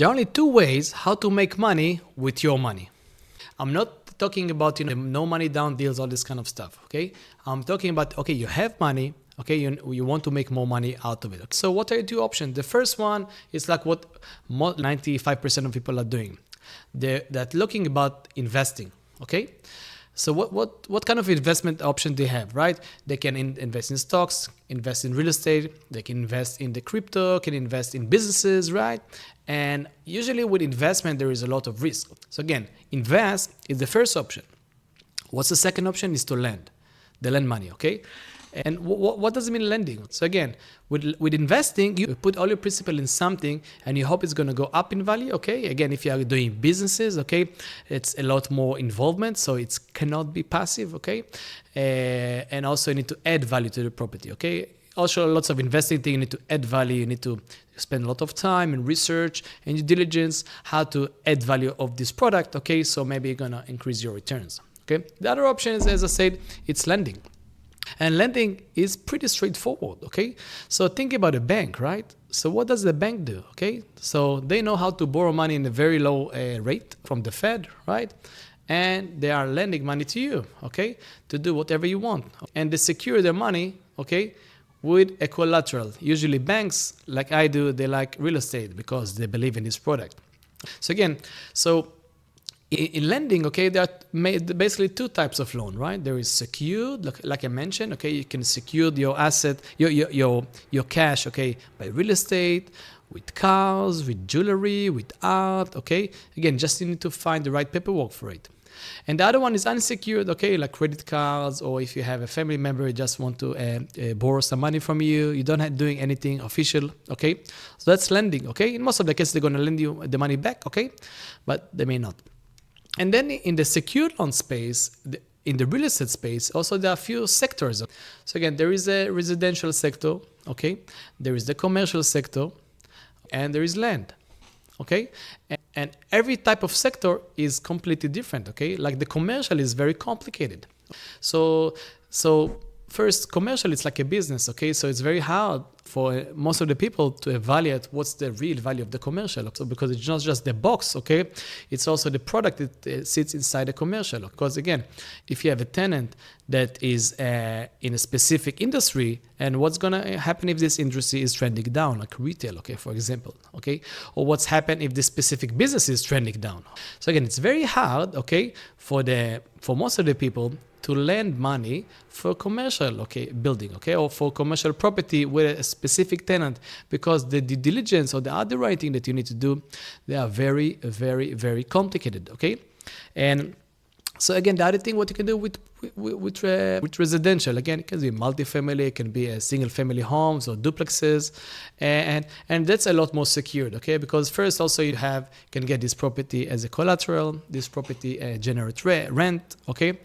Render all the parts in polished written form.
There are only two ways how to make money with your money. I'm not talking about no money down deals, all this kind of stuff. Okay, I'm talking about you have money. Okay, you want to make more money out of it. So what are the two options? The first one is like what 95% of people are doing. They're looking about investing. Okay. So what kind of investment option do they have, right? They can invest in stocks, invest in real estate, they can invest in the crypto, can invest in businesses, right? And usually with investment, there is a lot of risk. So again, invest is the first option. What's the second option? Is to lend. They lend money, okay? And what does it mean lending? So again, with investing, you put all your principal in something and you hope it's going to go up in value, okay? Again, if you are doing businesses, okay, it's a lot more involvement, so it cannot be passive, okay? And also you need to add value to the property, okay? Also, lots of investing thing, you need to add value, you need to spend a lot of time and research and due diligence how to add value of this product, okay? So maybe you're going to increase your returns, okay? The other option is, as I said, it's lending. And lending is pretty straightforward, okay? So think about a bank, right? So what does the bank do, okay? So they know how to borrow money in a very low rate from the Fed, right? And they are lending money to you, okay? To do whatever you want. And they secure their money, okay, with a collateral. Usually banks, like I do, they like real estate because they believe in this product. So again, in lending, okay, there are basically two types of loan, right? There is secured, like I mentioned, okay, you can secure your asset, your cash, okay, by real estate, with cars, with jewelry, with art, okay? Again, just you need to find the right paperwork for it. And the other one is unsecured, okay, like credit cards, or if you have a family member who just want to borrow some money from you, you don't have doing anything official, okay? So that's lending, okay? In most of the cases, they're going to lend you the money back, okay? But they may not. And then in the secured loan space, in the real estate space, also there are a few sectors. So again, there is a residential sector, okay? There is the commercial sector, and there is land, okay? And every type of sector is completely different, okay? Like the commercial is very complicated. So first, commercial is like a business, okay? So it's very hard for most of the people to evaluate what's the real value of the commercial. So because it's not just the box, okay? It's also the product that sits inside the commercial. Because again, if you have a tenant that is in a specific industry, and what's going to happen if this industry is trending down, like retail, okay, for example, okay? Or what's happened if this specific business is trending down. So again, it's very hard, okay, for most of the people to lend money for commercial, okay, building, okay, or for commercial property with a specific tenant, because the due diligence or the underwriting that you need to do, they are very, very, very complicated, okay? And so again, the other thing, what you can do with residential, again, it can be multifamily, it can be single family homes or duplexes, and that's a lot more secured, okay? Because first, also you can get this property as a collateral, this property generates rent, okay?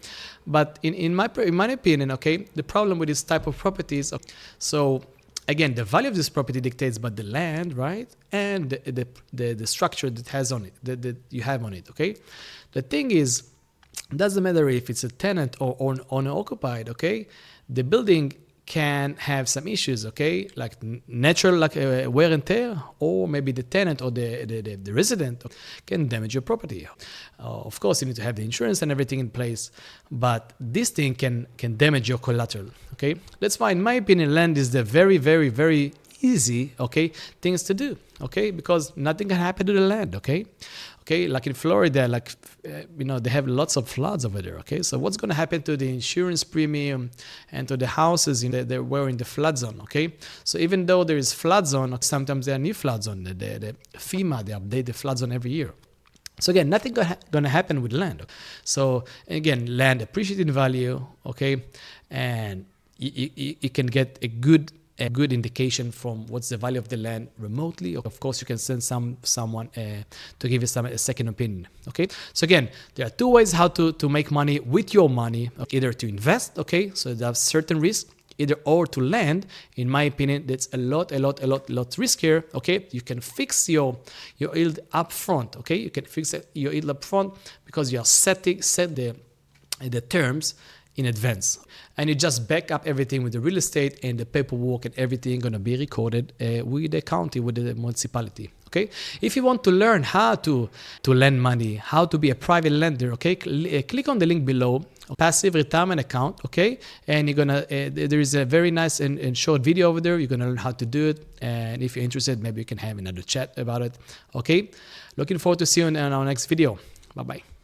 But in my opinion, okay, the problem with this type of properties, so again, the value of this property dictates by the land, right? And the structure that has on it, that you have on it, okay? The thing is, doesn't matter if it's a tenant or owner-occupied, okay? The building can have some issues, okay? Like natural, like wear and tear, or maybe the tenant or the resident can damage your property. Of course, you need to have the insurance and everything in place, but this thing can damage your collateral, okay? That's why, in my opinion, land is the very, very, very easy, okay, things to do, okay? Because nothing can happen to the land, okay? Okay, like in Florida, like, they have lots of floods over there, okay? So what's going to happen to the insurance premium and to the houses that were in the flood zone, okay? So even though there is flood zone, sometimes there are new flood zone. The FEMA, they update the flood zone every year. So again, nothing going to happen with land. So again, land appreciates in value, okay? And you can get a good indication from what's the value of the land remotely. Of course, you can send someone to give you a second opinion, okay? So again, there are two ways how to make money with your money, either to invest, okay? So there's certain risk, or to lend. In my opinion, that's a lot riskier, okay? You can fix your yield up front, okay? You can fix your yield up front because you are set the terms in advance. And you just back up everything with the real estate, and the paperwork and everything going to be recorded with the county, with the municipality. Okay. If you want to learn how to lend money, how to be a private lender, okay, click on the link below, passive retirement account, okay, and you're gonna there is a very nice and short video over there. You're gonna learn how to do it, and if you're interested, maybe you can have another chat about it. Okay, looking forward to see you in our next video. Bye bye.